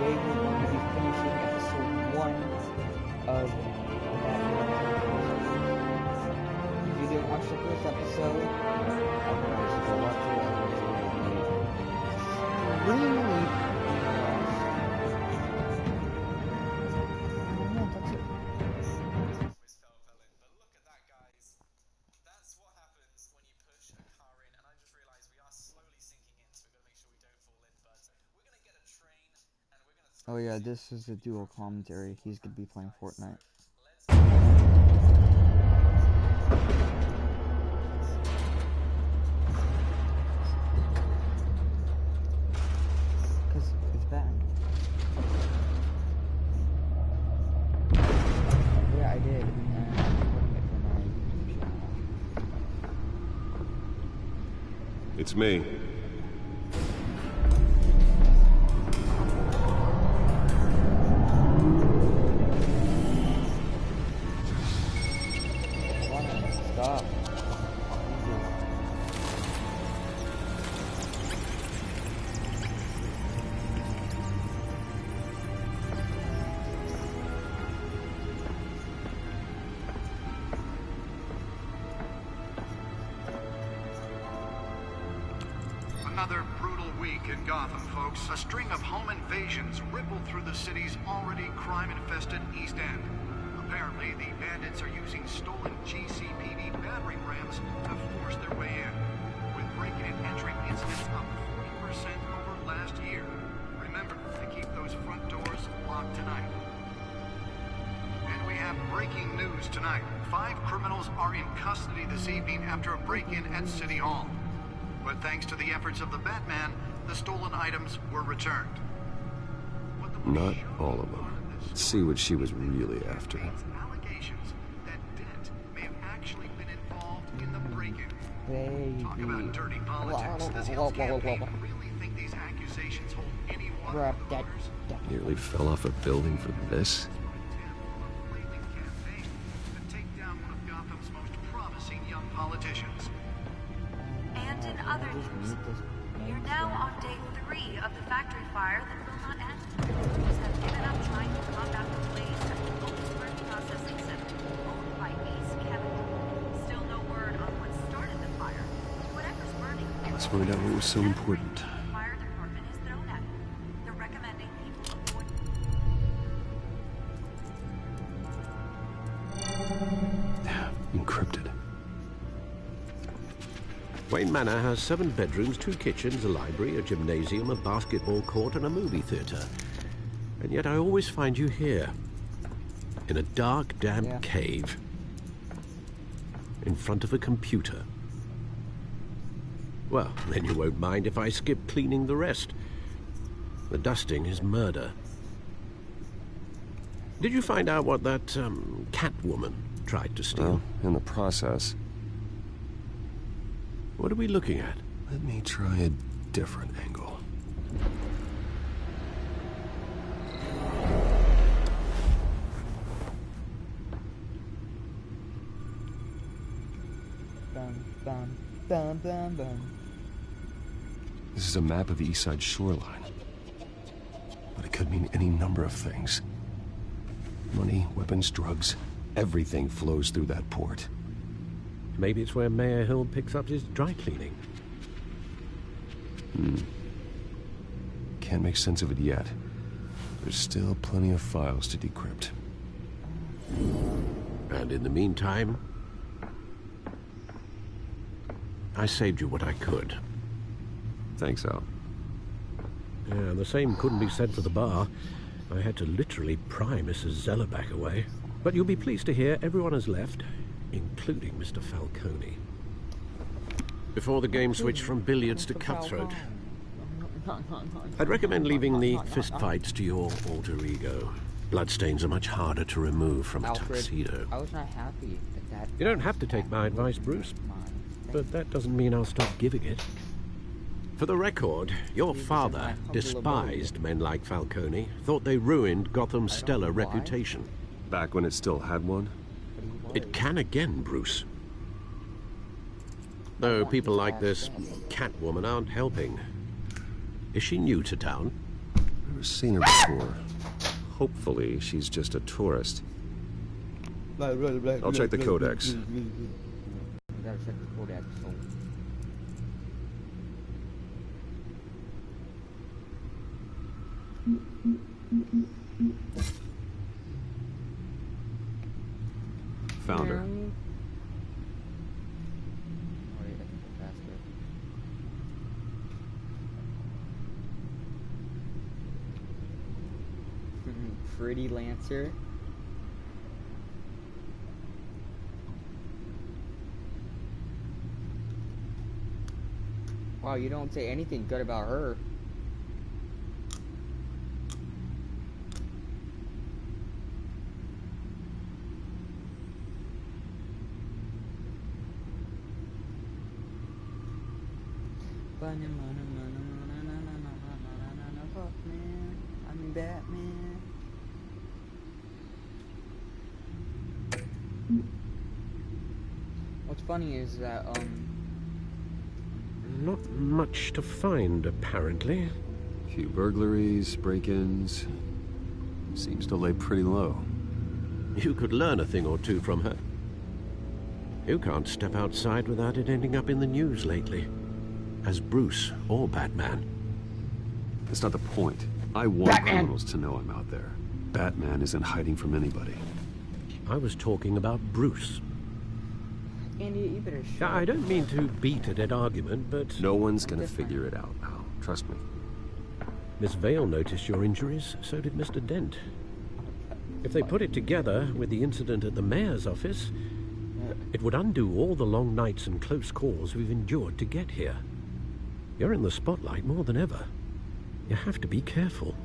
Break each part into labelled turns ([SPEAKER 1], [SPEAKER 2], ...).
[SPEAKER 1] today we're going to be finishing episode 1 of If you didn't watch the first episode, I advise you to watch it. Extremely Oh yeah, this is a dual commentary. He's gonna be playing Fortnite. Cause it's bad. Yeah, I did. And I'm recording it for my YouTube channel.
[SPEAKER 2] It's me. Stop.
[SPEAKER 3] Another brutal week in Gotham, folks. A string of home invasions rippled through the city's already crime-infested East End. Apparently, the bandits are using stolen GCPD battering rams to force their way in, with breaking and entering incidents up 40% over last year. Remember to keep those front doors locked tonight. And we have breaking news tonight. 5 criminals are in custody this evening after a break-in at City Hall. But thanks to the efforts of the Batman, the stolen items were returned.
[SPEAKER 2] Not all of them. Let's see what she was really after.
[SPEAKER 3] Allegations that Dent may have actually been involved in the break-in. Talk about dirty politics. Does Hill's campaign really think these accusations hold any water in the waters?
[SPEAKER 2] Nearly fell off a building for this.
[SPEAKER 3] Campaign to take down one of Gotham's most promising young politicians.
[SPEAKER 4] And in other news, you're now on day 3 of the factory fire that will not end. Crews have given up trying to combat the blaze at the Otisburg Processing Center, owned by Ace Kevin. Still no word on what started the fire. Whatever's burning,
[SPEAKER 2] Let's find out what was so important.
[SPEAKER 4] the fire department is thrown at it. They're recommending people avoid.
[SPEAKER 2] Encrypted.
[SPEAKER 5] Wayne Manor has 7 bedrooms, 2 kitchens, a library, a gymnasium, a basketball court, and a movie theater. And yet I always find you here, in a dark, damp cave, in front of a computer. Well, then you won't mind if I skip cleaning the rest. The dusting is murder. Did you find out what that, Catwoman tried to steal?
[SPEAKER 2] Well, in the process.
[SPEAKER 5] What are we looking at?
[SPEAKER 2] Let me try a different angle.
[SPEAKER 1] Bum, bum, bum, bum, bum.
[SPEAKER 2] This is a map of the East Side shoreline. But it could mean any number of things. Money, weapons, drugs, everything flows through that port.
[SPEAKER 5] Maybe it's where Mayor Hill picks up his dry cleaning.
[SPEAKER 2] Can't make sense of it yet. There's still plenty of files to decrypt.
[SPEAKER 5] And in the meantime, I saved you what I could.
[SPEAKER 2] Thanks, Al.
[SPEAKER 5] Yeah, the same couldn't be said for the bar. I had to literally pry Mrs. Zellerback away. But you'll be pleased to hear everyone has left, including Mr. Falcone. Before the game switched from billiards to cutthroat, I'd recommend leaving the fistfights to your alter ego. Bloodstains are much harder to remove from a
[SPEAKER 1] Alfred,
[SPEAKER 5] tuxedo.
[SPEAKER 1] I was not happy with that.
[SPEAKER 5] You don't have to take my advice, Bruce, but that doesn't mean I'll stop giving it. For the record, your father despised men like Falcone, thought they ruined Gotham's stellar reputation.
[SPEAKER 2] Back when it still had one?
[SPEAKER 5] It can again, Bruce. Though people like this Catwoman aren't helping. Is she new to town?
[SPEAKER 2] There Never seen her before. Hopefully, she's just a tourist. I'll check the codex.
[SPEAKER 1] Gotta check the codex.
[SPEAKER 2] Found her.
[SPEAKER 1] Wait, I think I passed it. Pretty Lancer. Wow, you don't say anything good about her. I'm Batman. What's funny is that
[SPEAKER 5] Not much to find, apparently.
[SPEAKER 2] Few burglaries, break-ins. Seems to lay pretty low.
[SPEAKER 5] You could learn a thing or two from her. You can't step outside without it ending up in the news lately. As Bruce or Batman.
[SPEAKER 2] That's not the point. I want criminals to know I'm out there. Batman isn't hiding from anybody.
[SPEAKER 5] I was talking about Bruce.
[SPEAKER 1] Andy, you better shut
[SPEAKER 5] I
[SPEAKER 1] up.
[SPEAKER 5] don't mean to beat a dead argument, but
[SPEAKER 2] No one's gonna figure it out now. Trust me.
[SPEAKER 5] Miss Vale noticed your injuries, so did Mr. Dent. If they put it together with the incident at the mayor's office, it would undo all the long nights and close calls we've endured to get here. You're in the spotlight more than ever. You have to be careful.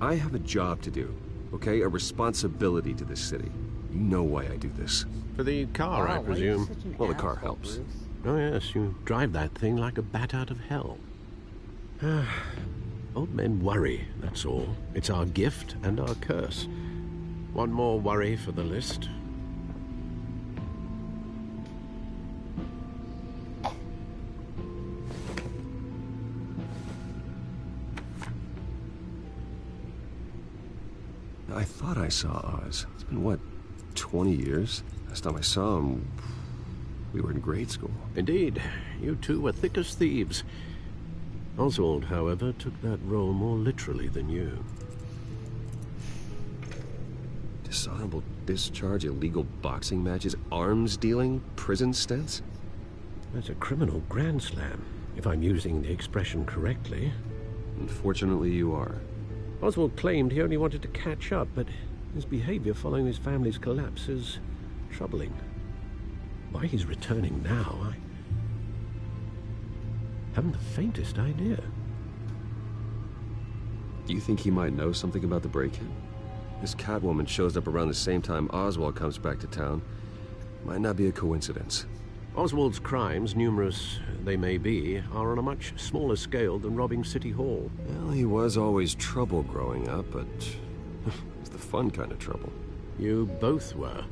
[SPEAKER 2] I have a job to do, okay? A responsibility to this city. You know why I do this.
[SPEAKER 5] For the car,
[SPEAKER 1] Wow,
[SPEAKER 5] I
[SPEAKER 1] why are you
[SPEAKER 5] presume.
[SPEAKER 1] such an
[SPEAKER 2] Well, the car
[SPEAKER 1] asshole,
[SPEAKER 2] helps.
[SPEAKER 1] Bruce?
[SPEAKER 5] Oh yes, you drive that thing like a bat out of hell. Old men worry, that's all. It's our gift and our curse. One more worry for the list.
[SPEAKER 2] I thought I saw Oz. It's been, what, 20 years? Last time I saw him, we were in grade school.
[SPEAKER 5] Indeed, you two were thick as thieves. Oswald, however, took that role more literally than you.
[SPEAKER 2] Dishonorable discharge, illegal boxing matches, arms dealing, prison stints?
[SPEAKER 5] That's a criminal grand slam, if I'm using the expression correctly.
[SPEAKER 2] Unfortunately, you are.
[SPEAKER 5] Oswald claimed he only wanted to catch up, but his behavior following his family's collapse is troubling. Why he's returning now, I haven't the faintest idea.
[SPEAKER 2] Do you think he might know something about the break-in? This Catwoman shows up around the same time Oswald comes back to town. Might not be a coincidence.
[SPEAKER 5] Oswald's crimes, numerous they may be, are on a much smaller scale than robbing City Hall.
[SPEAKER 2] Well, he was always trouble growing up, but it was the fun kind of trouble.
[SPEAKER 5] You both were.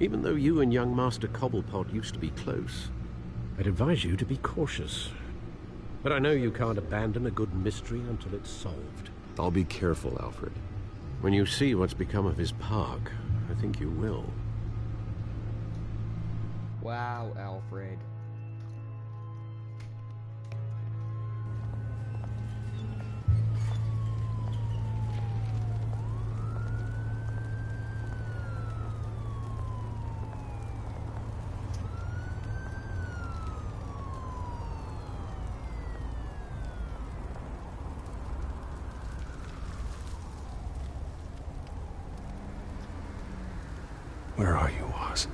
[SPEAKER 5] Even though you and young Master Cobblepot used to be close, I'd advise you to be cautious. But I know you can't abandon a good mystery until it's solved.
[SPEAKER 2] I'll be careful, Alfred.
[SPEAKER 5] When you see what's become of his park, I think you will.
[SPEAKER 1] Wow, Alfred.
[SPEAKER 2] Where are you, Oz?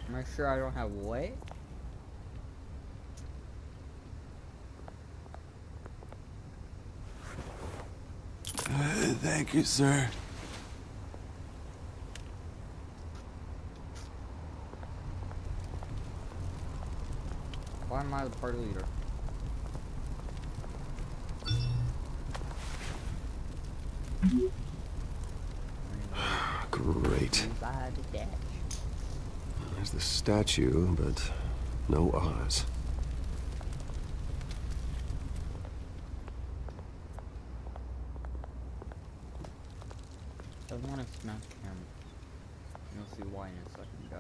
[SPEAKER 1] Am I sure I don't have what?
[SPEAKER 6] Thank you, sir.
[SPEAKER 1] Why am I the party leader?
[SPEAKER 2] Great.
[SPEAKER 1] Inside the dash.
[SPEAKER 2] There's the statue, but no Oz.
[SPEAKER 1] I want to smack him. You'll see why in a second, guys.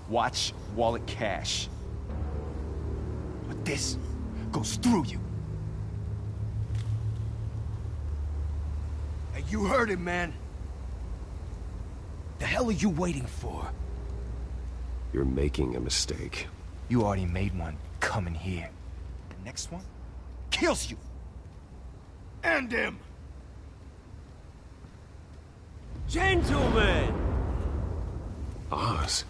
[SPEAKER 6] Watch wallet cash. But this goes through you. Hey, you heard it, man. The hell are you waiting for?
[SPEAKER 2] You're making a mistake.
[SPEAKER 6] You already made one coming here. The next one kills you. And him.
[SPEAKER 7] Gentlemen!
[SPEAKER 2] Oz?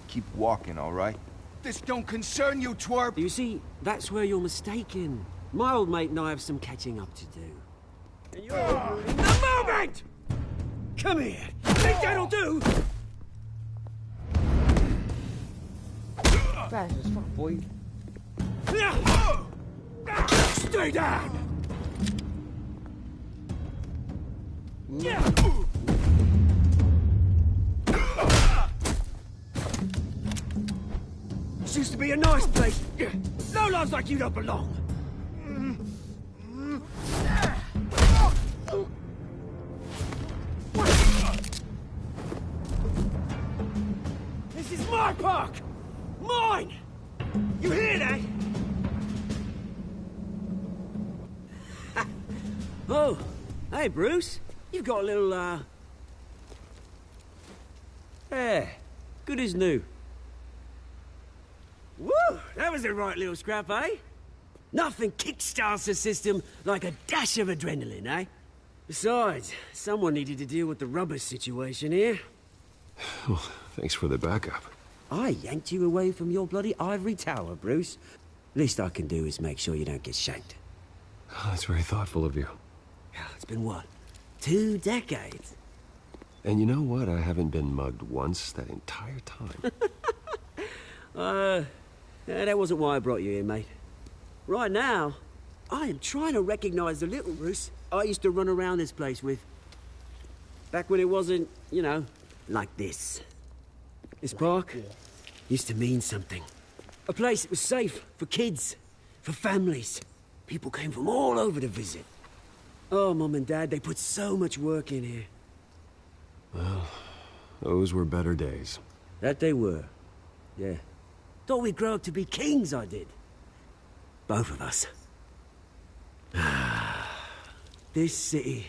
[SPEAKER 6] Keep walking, all right? This don't concern you, twerp!
[SPEAKER 7] You see, that's where you're mistaken. My old mate and I have some catching up to do. And you're ruining the moment! Come here! Think that'll do?
[SPEAKER 1] Fast as fuck, boy.
[SPEAKER 7] Stay down! This used to be a nice place. No lives like you don't belong. This is my park! Mine! You hear that? Oh, hey, Bruce. You've got a little, Yeah, good as new. Woo! That was a right little scrap, eh? Nothing kickstarts the system like a dash of adrenaline, eh? Besides, someone needed to deal with the rubber situation here.
[SPEAKER 2] Well, thanks for the backup.
[SPEAKER 7] I yanked you away from your bloody ivory tower, Bruce. Least I can do is make sure you don't get shanked.
[SPEAKER 2] Oh, that's very thoughtful of you.
[SPEAKER 7] It's been what? 2 decades?
[SPEAKER 2] And you know what? I haven't been mugged once that entire time.
[SPEAKER 7] That wasn't why I brought you here, mate. Right now, I am trying to recognize the little Bruce I used to run around this place with. Back when it wasn't, you know, like this. This park used to mean something. A place that was safe for kids, for families. People came from all over to visit. Oh, Mum and Dad, they put so much work in here.
[SPEAKER 2] Well, those were better days.
[SPEAKER 7] That they were, yeah. Thought we'd grow up to be kings, I did. Both of us. This city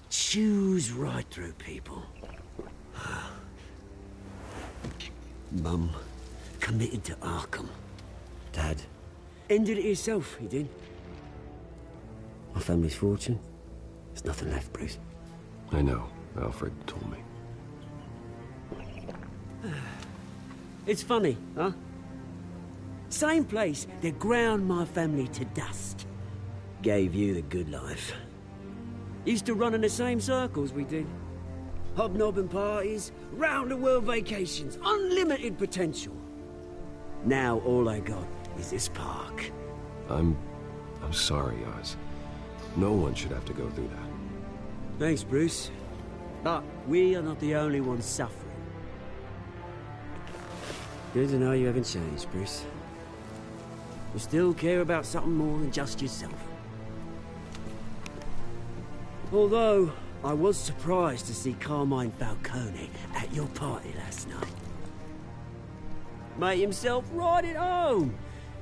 [SPEAKER 7] chews right through people. Mum committed to Arkham. Dad ended it himself, he did. My family's fortune, there's nothing left, Bruce.
[SPEAKER 2] I know. Alfred told me.
[SPEAKER 7] It's funny, huh? Same place that ground my family to dust. Gave you the good life. Used to run in the same circles we did. Hobnobbing parties, round-the-world vacations, unlimited potential. Now all I got is this park.
[SPEAKER 2] I'm sorry, Oz. No one should have to go through that.
[SPEAKER 7] Thanks, Bruce. But we are not the only ones suffering. Good to know you haven't changed, Bruce. You still care about something more than just yourself. Although, I was surprised to see Carmine Falcone at your party last night. Made himself right at home.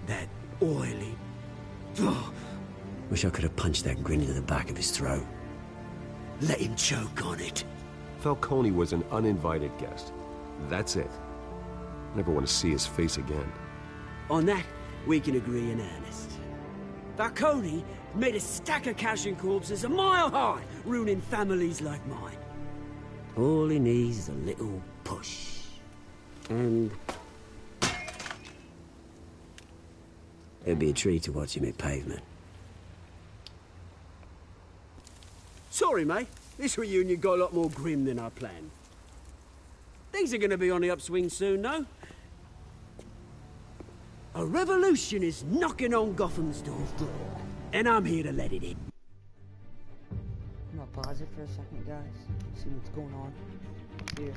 [SPEAKER 7] That oily... Oh, wish I could have punched that grin into the back of his throat. Let him choke on it.
[SPEAKER 2] Falcone was an uninvited guest. That's it. Never want to see his face again.
[SPEAKER 7] On that, we can agree in earnest. Falcone made a stack of cash and corpses a mile high, ruining families like mine. All he needs is a little push. And... it'd be a treat to watch him hit pavement. Sorry, mate. This reunion got a lot more grim than I planned. Things are gonna be on the upswing soon, no? A revolution is knocking on Gotham's door, and I'm here to let it in.
[SPEAKER 1] I'm gonna pause it for a second, guys. See what's going on here.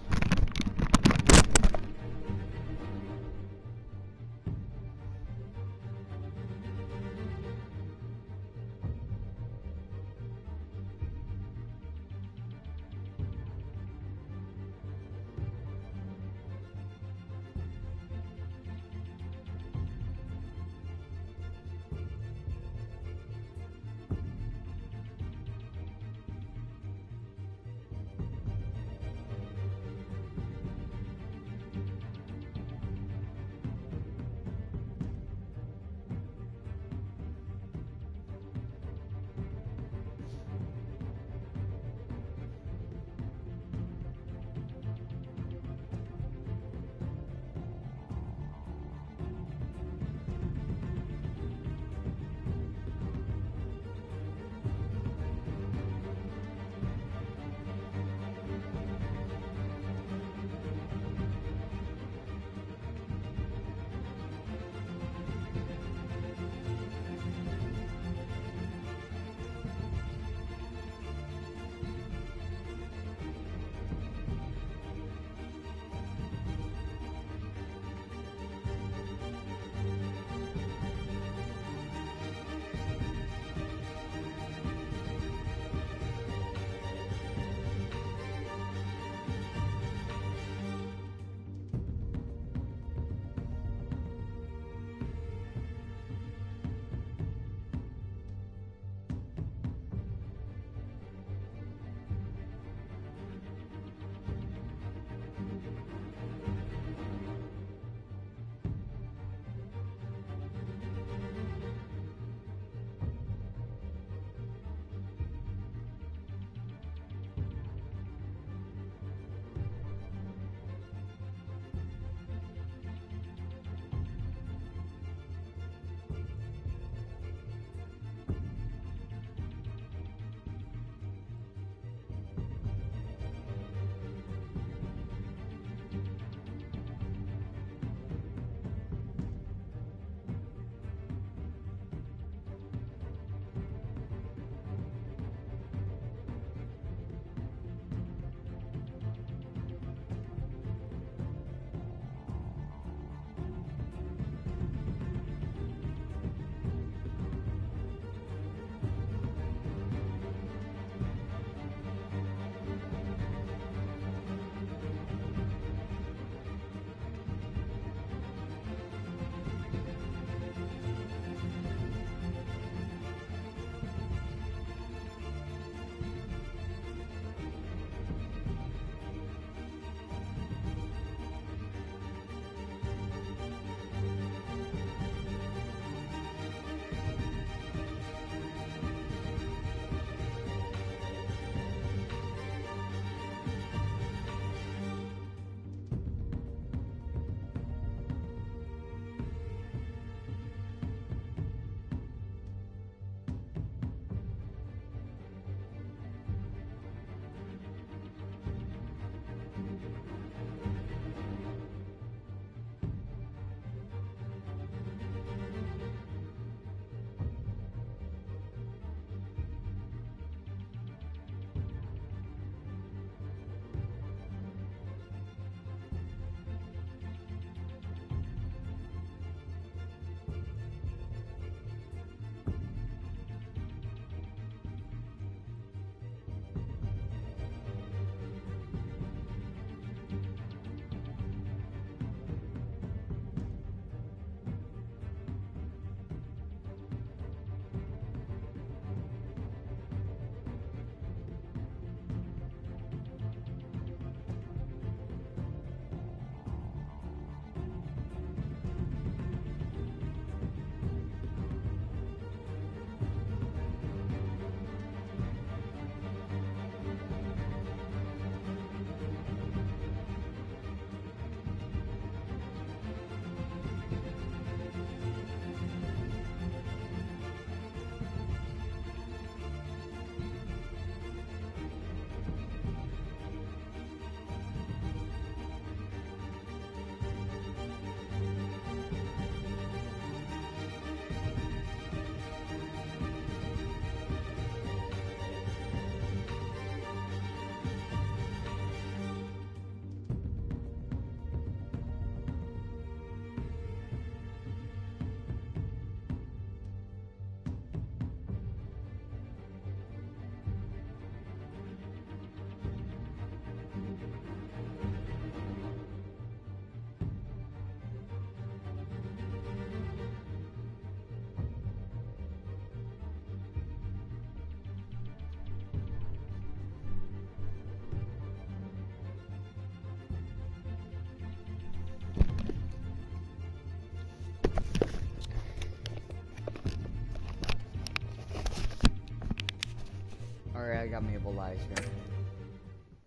[SPEAKER 1] Alright, I got Mabel Eyes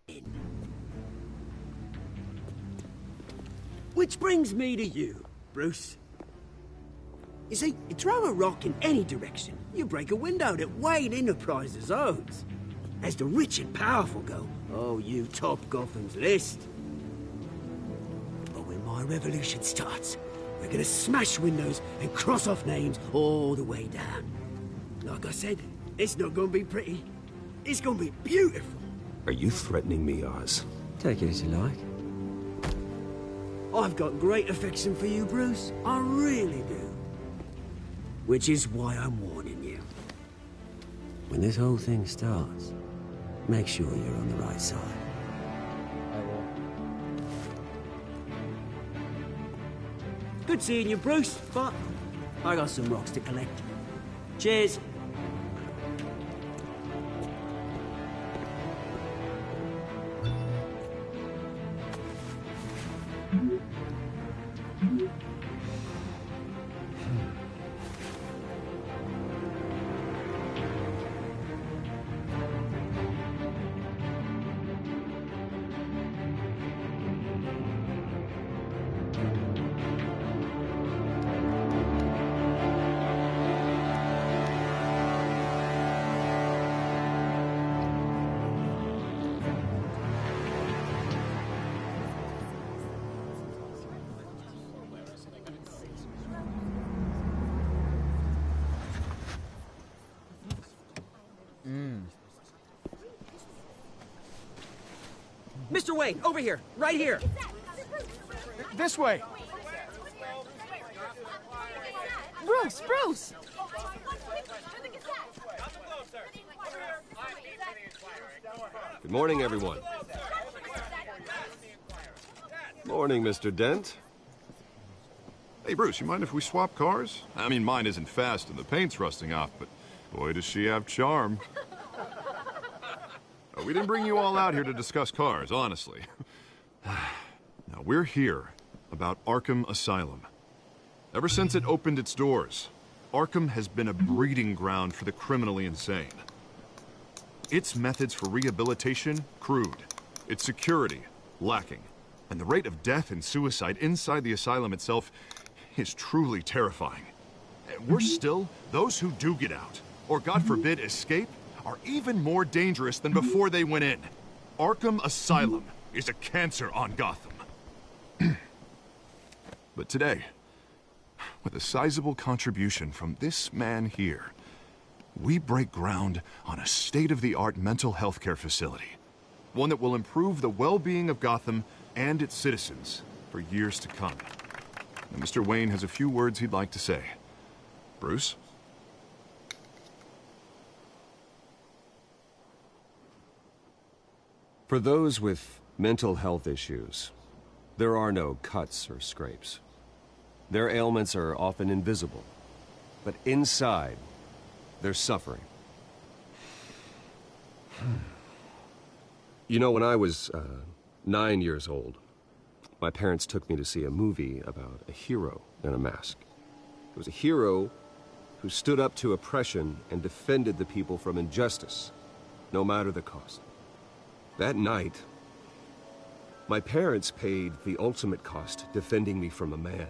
[SPEAKER 1] here.
[SPEAKER 7] Which brings me to you, Bruce. You see, you throw a rock in any direction, you break a window that Wayne Enterprises owns. As the rich and powerful go, oh, you top Gotham's list. But when my revolution starts, we're gonna smash windows and cross off names all the way down. Like I said, it's not gonna be pretty. It's gonna be beautiful.
[SPEAKER 2] Are you threatening me, Oz?
[SPEAKER 7] Take it as you like. I've got great affection for you, Bruce. I really do. Which is why I'm warning you. When this whole thing starts, make sure you're on the right side.
[SPEAKER 1] I will.
[SPEAKER 7] Good seeing you, Bruce, but I got some rocks to collect. Cheers. Mr. Wayne, over here, right here.
[SPEAKER 6] This way.
[SPEAKER 8] Bruce, Bruce!
[SPEAKER 2] Good morning, everyone. Morning, Mr. Dent.
[SPEAKER 9] Hey, Bruce, you mind if we swap cars? I mean, mine isn't fast and the paint's rusting off, but boy, does she have charm. We didn't bring you all out here to discuss cars, honestly. Now, we're here about Arkham Asylum. Ever since it opened its doors, Arkham has been a breeding ground for the criminally insane. Its methods for rehabilitation, crude. Its security, lacking. And the rate of death and suicide inside the asylum itself is truly terrifying. And worse still, those who do get out, or God forbid escape, are even more dangerous than before they went in. Arkham Asylum is a cancer on Gotham. But today, with a sizable contribution from this man here, we break ground on a state-of-the-art mental health care facility. One that will improve the well-being of Gotham and its citizens for years to come. And Mr. Wayne has a few words he'd like to say. Bruce?
[SPEAKER 2] For those with mental health issues, there are no cuts or scrapes. Their ailments are often invisible, but inside, they're suffering. You know, when I was 9 years old, my parents took me to see a movie about a hero in a mask. It was a hero who stood up to oppression and defended the people from injustice, no matter the cost. That night, my parents paid the ultimate cost defending me from a man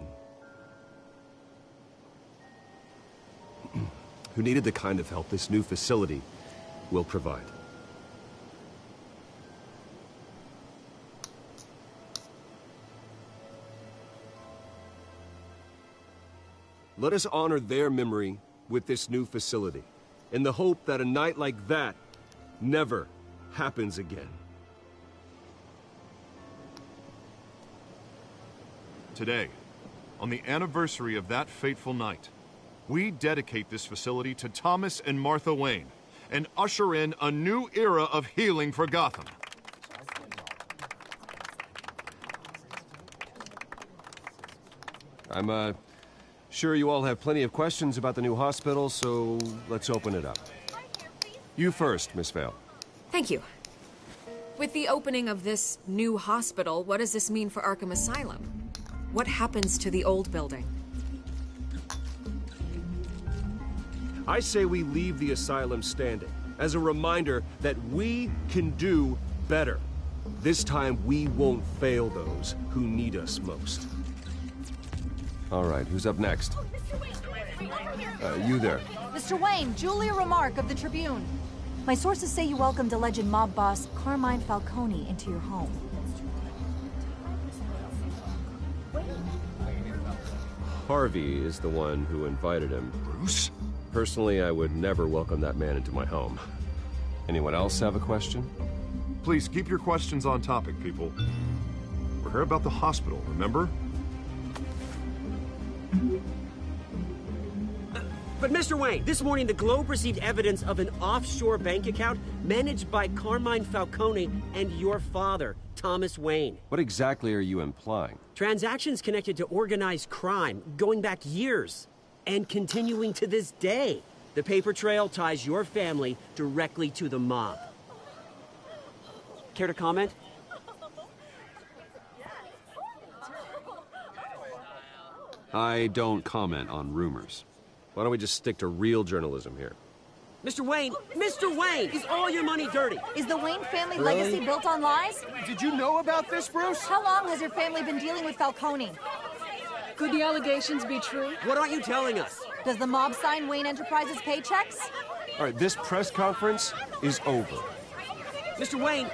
[SPEAKER 2] who needed the kind of help this new facility will provide. Let us honor their memory with this new facility, in the hope that a night like that never happens again.
[SPEAKER 9] Today, on the anniversary of that fateful night, we dedicate this facility to Thomas and Martha Wayne and usher in a new era of healing for Gotham.
[SPEAKER 2] I'm sure you all have plenty of questions about the new hospital, so let's open it up. You first, Miss Vale.
[SPEAKER 8] Thank you. With the opening of this new hospital, what does this mean for Arkham Asylum? What happens to the old building?
[SPEAKER 2] I say we leave the asylum standing, as a reminder that we can do better. This time, we won't fail those who need us most. All right, who's up next? You there.
[SPEAKER 10] Mr. Wayne, Julia Remark of the Tribune. My sources say you welcomed alleged mob boss Carmine Falcone into your home.
[SPEAKER 2] Harvey is the one who invited him.
[SPEAKER 9] Bruce?
[SPEAKER 2] Personally, I would never welcome that man into my home. Anyone else have a question?
[SPEAKER 9] Please keep your questions on topic, people. We're here about the hospital, remember?
[SPEAKER 7] But Mr. Wayne, this morning the Globe received evidence of an offshore bank account managed by Carmine Falcone and your father, Thomas Wayne.
[SPEAKER 2] What exactly are you implying?
[SPEAKER 7] Transactions connected to organized crime going back years and continuing to this day. The paper trail ties your family directly to the mob. Care to comment?
[SPEAKER 2] I don't comment on rumors. Why don't we just stick to real journalism here?
[SPEAKER 7] Mr. Wayne, is all your money dirty?
[SPEAKER 10] Is the Wayne family legacy built on lies?
[SPEAKER 6] Did you know about this, Bruce?
[SPEAKER 10] How long has your family been dealing with Falcone?
[SPEAKER 8] Could the allegations be true?
[SPEAKER 7] What aren't you telling us?
[SPEAKER 10] Does the mob sign Wayne Enterprises paychecks?
[SPEAKER 2] All right, this press conference is over.
[SPEAKER 7] Mr. Wayne,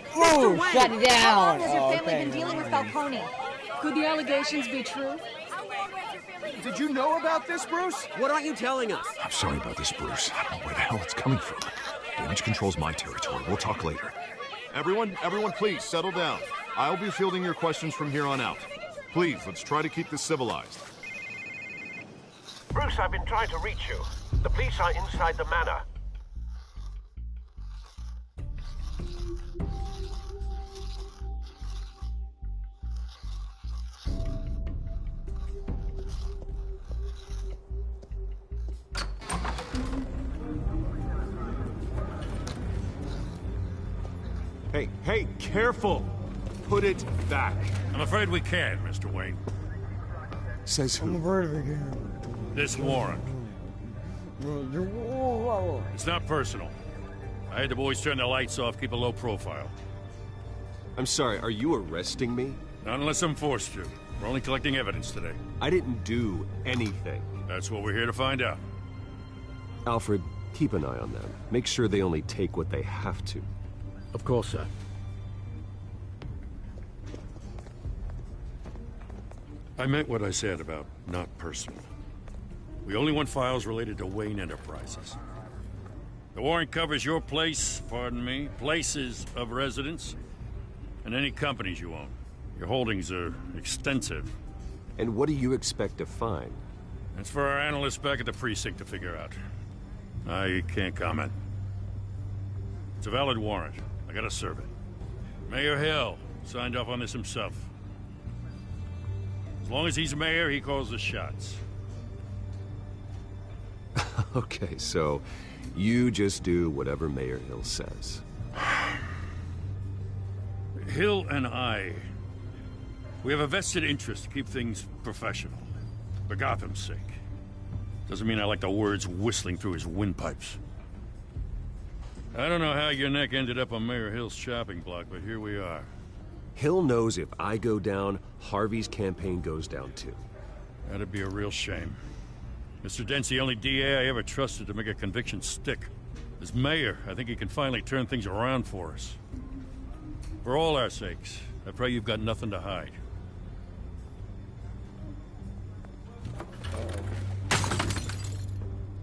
[SPEAKER 1] Shut it down!
[SPEAKER 10] How long has your family been dealing with Falcone?
[SPEAKER 8] Could the allegations be true?
[SPEAKER 6] Did you know about this, Bruce?
[SPEAKER 7] What aren't you telling us?
[SPEAKER 9] I'm sorry about this, Bruce. I don't know where the hell it's coming from. Damage control's my territory. We'll talk later. Everyone, please, settle down. I'll be fielding your questions from here on out. Please, let's try to keep this civilized.
[SPEAKER 11] Bruce, I've been trying to reach you. The police are inside the manor.
[SPEAKER 2] Hey, careful! Put it back.
[SPEAKER 12] I'm afraid we can't, Mr. Wayne.
[SPEAKER 2] Says who?
[SPEAKER 12] This warrant. It's not personal. I had the boys turn the lights off, keep a low profile.
[SPEAKER 2] I'm sorry, are you arresting me?
[SPEAKER 12] Not unless I'm forced to. We're only collecting evidence today.
[SPEAKER 2] I didn't do anything.
[SPEAKER 12] That's what we're here to find out.
[SPEAKER 2] Alfred, keep an eye on them. Make sure they only take what they have to.
[SPEAKER 5] Of course, sir.
[SPEAKER 12] I meant what I said about not personal. We only want files related to Wayne Enterprises. The warrant covers your place, pardon me, places of residence, and any companies you own. Your holdings are extensive.
[SPEAKER 2] And what do you expect to find?
[SPEAKER 12] That's for our analysts back at the precinct to figure out. I can't comment. It's a valid warrant. I gotta serve it. Mayor Hill signed off on this himself. As long as he's mayor, he calls the shots.
[SPEAKER 2] Okay, so you just do whatever Mayor Hill says.
[SPEAKER 12] Hill and I, we have a vested interest to keep things professional. For Gotham's sake. Doesn't mean I like the words whistling through his windpipes. I don't know how your neck ended up on Mayor Hill's chopping block, but here we are.
[SPEAKER 2] Hill knows if I go down, Harvey's campaign goes down too.
[SPEAKER 12] That'd be a real shame. Mr. Dent's the only DA I ever trusted to make a conviction stick. As mayor, I think he can finally turn things around for us. For all our sakes, I pray you've got nothing to hide.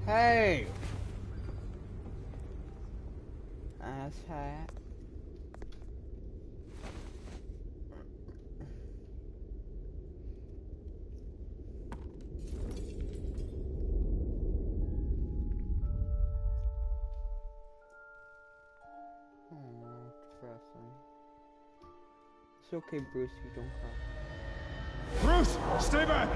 [SPEAKER 1] Hey! Ass hat. Oh, depressing. It's okay, Bruce, you don't cry.
[SPEAKER 6] Bruce, stay back!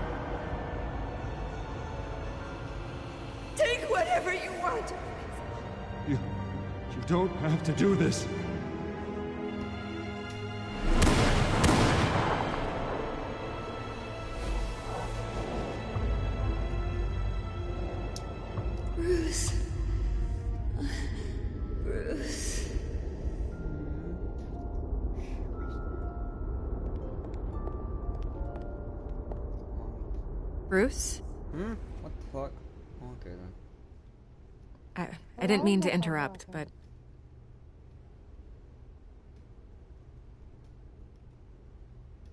[SPEAKER 13] Take whatever you want.
[SPEAKER 6] You don't have to do this.
[SPEAKER 13] Bruce.
[SPEAKER 8] Bruce?
[SPEAKER 1] What the fuck? Okay then.
[SPEAKER 8] I didn't mean to interrupt, but...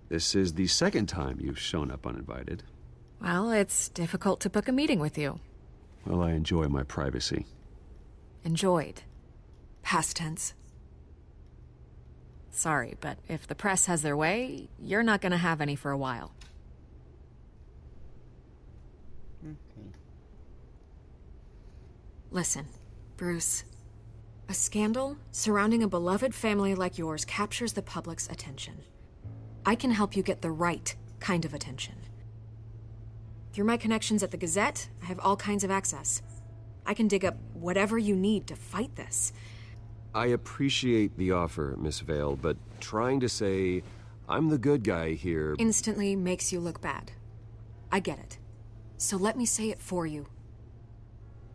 [SPEAKER 2] This is the second time you've shown up uninvited.
[SPEAKER 8] Well, it's difficult to book a meeting with you.
[SPEAKER 2] Well, I enjoy my privacy.
[SPEAKER 8] Enjoyed. Past tense. Sorry, but if the press has their way, you're not gonna have any for a while.
[SPEAKER 1] Okay.
[SPEAKER 8] Listen, Bruce. A scandal surrounding a beloved family like yours captures the public's attention. I can help you get the right kind of attention. Through my connections at the Gazette, I have all kinds of access. I can dig up whatever you need to fight this.
[SPEAKER 2] I appreciate the offer, Miss Vale, but trying to say I'm the good guy here...
[SPEAKER 8] instantly makes you look bad. I get it. So let me say it for you.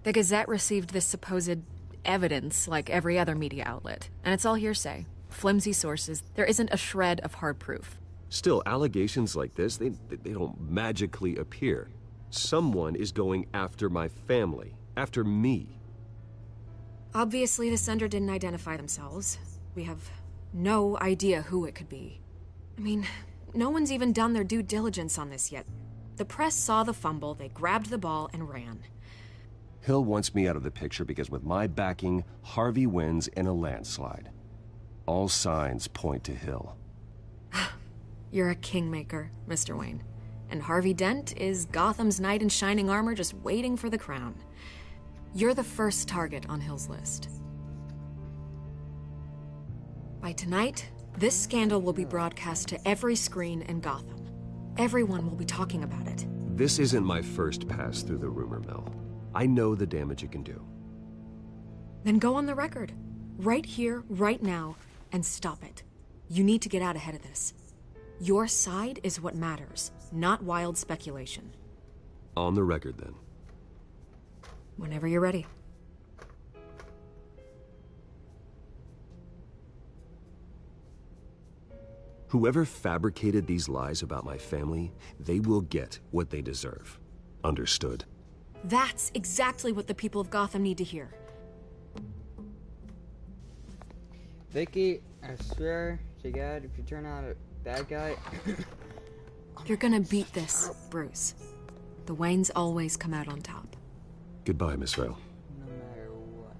[SPEAKER 8] The Gazette received this supposed evidence like every other media outlet, and it's all hearsay. Flimsy sources. There isn't a shred of hard proof.
[SPEAKER 2] Still, allegations like this, they don't magically appear. Someone is going after my family, after me.
[SPEAKER 8] Obviously, the sender didn't identify themselves. We have no idea who it could be. I mean, no one's even done their due diligence on this yet. The press saw the fumble, they grabbed the ball and ran.
[SPEAKER 2] Hill wants me out of the picture because with my backing, Harvey wins in a landslide. All signs point to Hill.
[SPEAKER 8] You're a kingmaker, Mr. Wayne. And Harvey Dent is Gotham's knight in shining armor just waiting for the crown. You're the first target on Hill's list. By tonight, this scandal will be broadcast to every screen in Gotham. Everyone will be talking about it.
[SPEAKER 2] This isn't my first pass through the rumor mill. I know the damage it can do.
[SPEAKER 8] Then go on the record. Right here, right now, and stop it. You need to get out ahead of this. Your side is what matters, not wild speculation.
[SPEAKER 2] On the record, then.
[SPEAKER 8] Whenever you're ready.
[SPEAKER 2] Whoever fabricated these lies about my family, they will get what they deserve. Understood?
[SPEAKER 8] That's exactly what the people of Gotham need to hear.
[SPEAKER 1] Vicky, I swear to God, if you turn out a bad guy...
[SPEAKER 8] You're gonna beat this, Bruce. The Waynes always come out on top.
[SPEAKER 2] Goodbye, Miss Vale.
[SPEAKER 1] No matter what.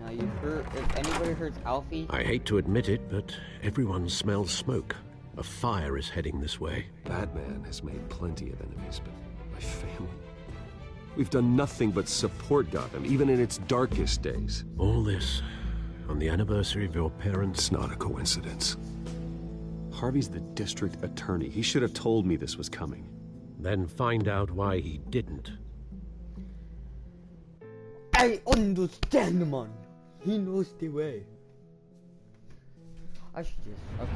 [SPEAKER 1] Now you hurt... If anybody hurts Alfie...
[SPEAKER 5] I hate to admit it, but everyone smells smoke. A fire is heading this way.
[SPEAKER 2] Batman has made plenty of enemies, but my family... We've done nothing but support Gotham, even in its darkest days.
[SPEAKER 5] All this on the anniversary of your parents'...
[SPEAKER 2] It's not a coincidence. Harvey's the district attorney. He should have told me this was coming.
[SPEAKER 5] Then find out why he didn't.
[SPEAKER 1] I understand, man. He knows the way. I should just... Okay.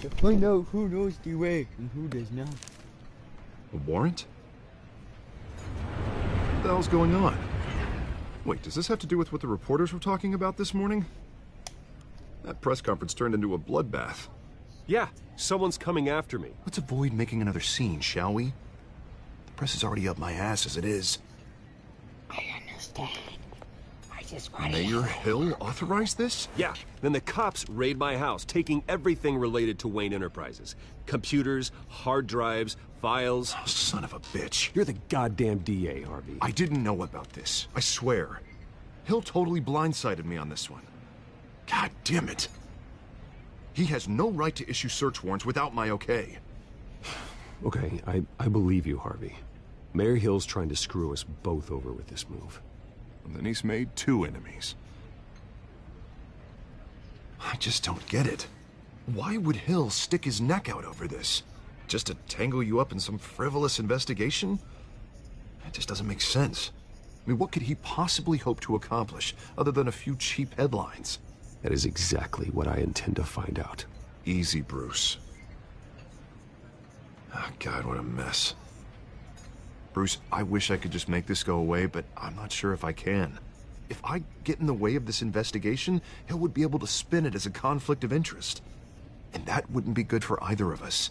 [SPEAKER 1] To find out who knows the way and who does not.
[SPEAKER 9] A warrant? What the hell's going on? Wait, does this have to do with what the reporters were talking about this morning? That press conference turned into a bloodbath.
[SPEAKER 2] Yeah, someone's coming after me.
[SPEAKER 9] Let's avoid making another scene, shall we? The press is already up my ass as it is.
[SPEAKER 1] I understand. I just want
[SPEAKER 9] Mayor Hill authorized this?
[SPEAKER 2] Yeah, then the cops raid my house, taking everything related to Wayne Enterprises. Computers, hard drives, files.
[SPEAKER 9] Oh, son of a bitch.
[SPEAKER 2] You're the goddamn DA, Harvey.
[SPEAKER 9] I didn't know about this. I swear. Hill totally blindsided me on this one. God damn it. He has no right to issue search warrants without my okay.
[SPEAKER 2] Okay, I believe you, Harvey. Mayor Hill's trying to screw us both over with this move.
[SPEAKER 9] And then he's made two enemies. I just don't get it. Why would Hill stick his neck out over this? Just to tangle you up in some frivolous investigation? It just doesn't make sense. I mean, what could he possibly hope to accomplish other than a few cheap headlines?
[SPEAKER 2] That is exactly what I intend to find out.
[SPEAKER 9] Easy, Bruce. Oh, God, what a mess. Bruce, I wish I could just make this go away, but I'm not sure if I can. If I get in the way of this investigation, Hill would be able to spin it as a conflict of interest. And that wouldn't be good for either of us.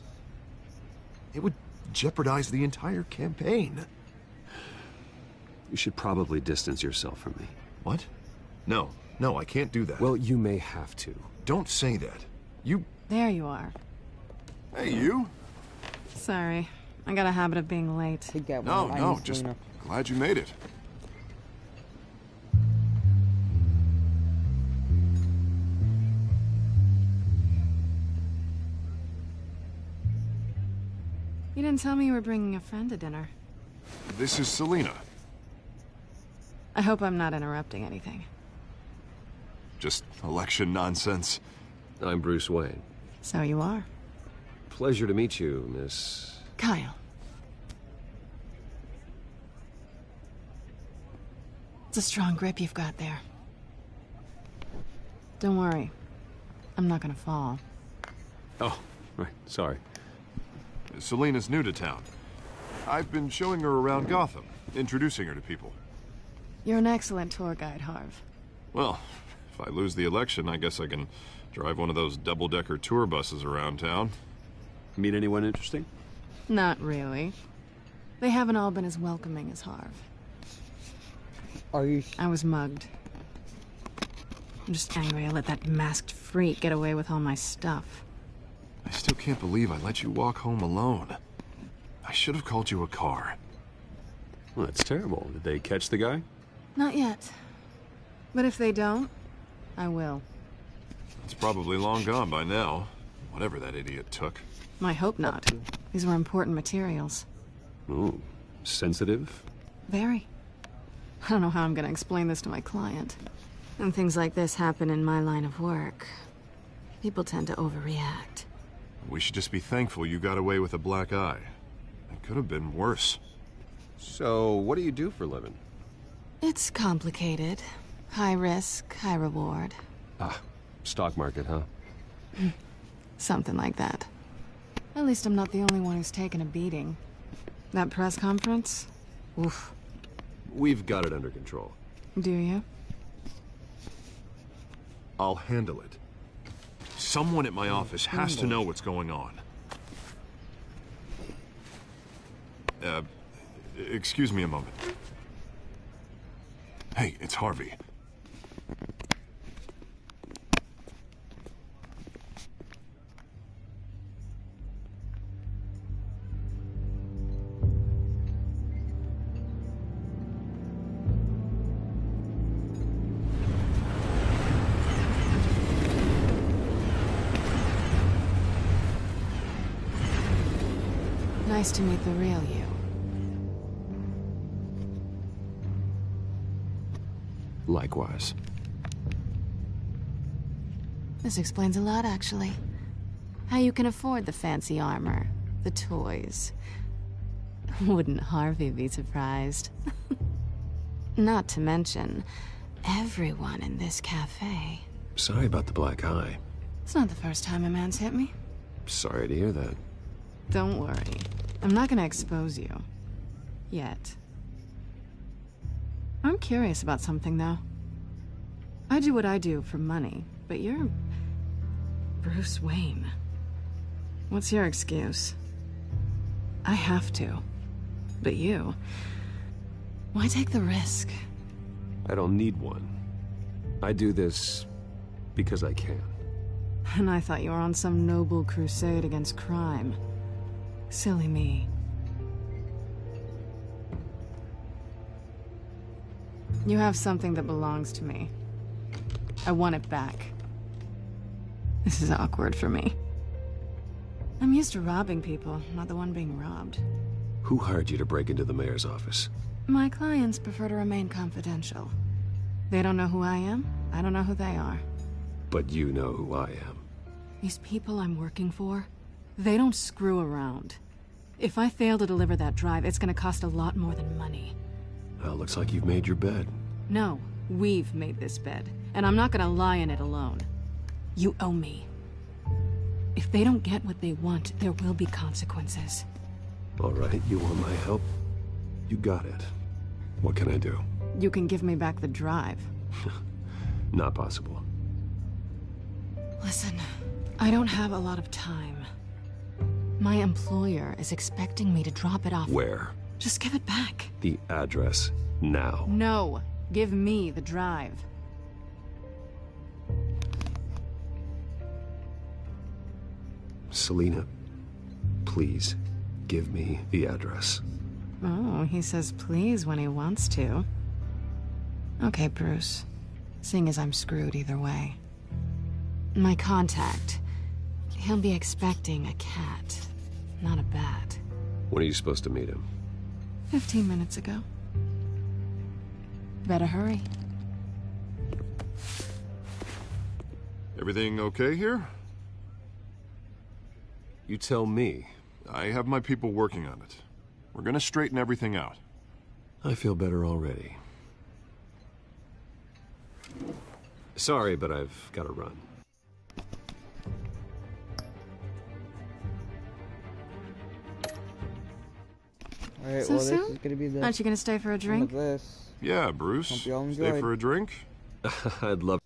[SPEAKER 9] It would jeopardize the entire campaign.
[SPEAKER 2] You should probably distance yourself from me.
[SPEAKER 9] What? No, I can't do that.
[SPEAKER 2] Well, you may have to.
[SPEAKER 9] Don't say that. You...
[SPEAKER 14] There you are.
[SPEAKER 9] Hey, you?
[SPEAKER 14] Sorry. I got a habit of being late.
[SPEAKER 9] No, just glad you made it.
[SPEAKER 14] You didn't tell me you were bringing a friend to dinner.
[SPEAKER 9] This is Selina.
[SPEAKER 14] I hope I'm not interrupting anything.
[SPEAKER 9] Just election nonsense.
[SPEAKER 2] I'm Bruce Wayne.
[SPEAKER 14] So you are.
[SPEAKER 2] Pleasure to meet you, Miss...
[SPEAKER 14] Kyle. It's a strong grip you've got there. Don't worry. I'm not gonna fall.
[SPEAKER 2] Oh, right. Sorry.
[SPEAKER 9] Selina's new to town. I've been showing her around Gotham, introducing her to people.
[SPEAKER 14] You're an excellent tour guide, Harv.
[SPEAKER 9] Well, if I lose the election, I guess I can drive one of those double-decker tour buses around town.
[SPEAKER 2] Meet anyone interesting?
[SPEAKER 14] Not really. They haven't all been as welcoming as Harv.
[SPEAKER 1] Are you...
[SPEAKER 14] I was mugged. I'm just angry I let that masked freak get away with all my stuff.
[SPEAKER 9] I still can't believe I let you walk home alone. I should have called you a car.
[SPEAKER 2] Well, that's terrible. Did they catch the guy?
[SPEAKER 14] Not yet. But if they don't, I will.
[SPEAKER 9] It's probably long gone by now. Whatever that idiot took.
[SPEAKER 14] I hope not. These were important materials.
[SPEAKER 2] Ooh, sensitive?
[SPEAKER 14] Very. I don't know how I'm gonna explain this to my client. When things like this happen in my line of work, people tend to overreact.
[SPEAKER 9] We should just be thankful you got away with a black eye. It could have been worse.
[SPEAKER 2] So, what do you do for a living?
[SPEAKER 14] It's complicated. High risk, high reward.
[SPEAKER 2] Ah, stock market, huh?
[SPEAKER 14] Something like that. At least I'm not the only one who's taken a beating. That press conference? Oof.
[SPEAKER 2] We've got it under control.
[SPEAKER 14] Do you?
[SPEAKER 9] I'll handle it. Someone at my office has to know what's going on. Excuse me a moment. Hey, it's Harvey.
[SPEAKER 14] Nice to meet the real you.
[SPEAKER 2] Likewise.
[SPEAKER 14] This explains a lot, actually. How you can afford the fancy armor, the toys. Wouldn't Harvey be surprised? Not to mention, everyone in this cafe.
[SPEAKER 2] Sorry about the black eye.
[SPEAKER 14] It's not the first time a man's hit me.
[SPEAKER 2] Sorry to hear that.
[SPEAKER 14] Don't worry. I'm not gonna expose you. Yet. I'm curious about something, though. I do what I do for money, but you're... Bruce Wayne. What's your excuse? I have to. But you... Why take the risk?
[SPEAKER 2] I don't need one. I do this because I can.
[SPEAKER 14] And I thought you were on some noble crusade against crime. Silly me. You have something that belongs to me. I want it back. This is awkward for me. I'm used to robbing people, not the one being robbed.
[SPEAKER 2] Who hired you to break into the mayor's office?
[SPEAKER 14] My clients prefer to remain confidential. They don't know who I am, I don't know who they are.
[SPEAKER 2] But you know who I am.
[SPEAKER 14] These people I'm working for, they don't screw around. If I fail to deliver that drive, it's gonna cost a lot more than money.
[SPEAKER 2] Well, looks like you've made your bed.
[SPEAKER 14] No, we've made this bed, and I'm not gonna lie in it alone. You owe me. If they don't get what they want, there will be consequences.
[SPEAKER 2] All right, you want my help? You got it. What can I do?
[SPEAKER 14] you can give me back the drive.
[SPEAKER 2] Not possible.
[SPEAKER 14] Listen, I don't have a lot of time. My employer is expecting me to drop it off.
[SPEAKER 2] Where?
[SPEAKER 14] Just give it back.
[SPEAKER 2] The address, now.
[SPEAKER 14] No, give me the drive.
[SPEAKER 2] Selina, please, give me the address.
[SPEAKER 14] Oh, he says please when he wants to. Okay, Bruce. Seeing as I'm screwed either way. My contact. He'll be expecting a cat, not a bat.
[SPEAKER 2] When are you supposed to meet him?
[SPEAKER 14] 15 minutes ago. Better hurry.
[SPEAKER 9] Everything okay here?
[SPEAKER 2] You tell me.
[SPEAKER 9] I have my people working on it. We're gonna straighten everything out.
[SPEAKER 2] I feel better already. Sorry, but I've got to run.
[SPEAKER 1] Alright,
[SPEAKER 14] So
[SPEAKER 1] well, this
[SPEAKER 14] soon?
[SPEAKER 1] is gonna be the
[SPEAKER 14] Aren't you gonna stay for a
[SPEAKER 1] end
[SPEAKER 14] drink?
[SPEAKER 1] of this.
[SPEAKER 9] Yeah, Bruce.
[SPEAKER 1] Hope you all
[SPEAKER 9] Stay
[SPEAKER 1] enjoyed.
[SPEAKER 9] for a drink?
[SPEAKER 2] I'd love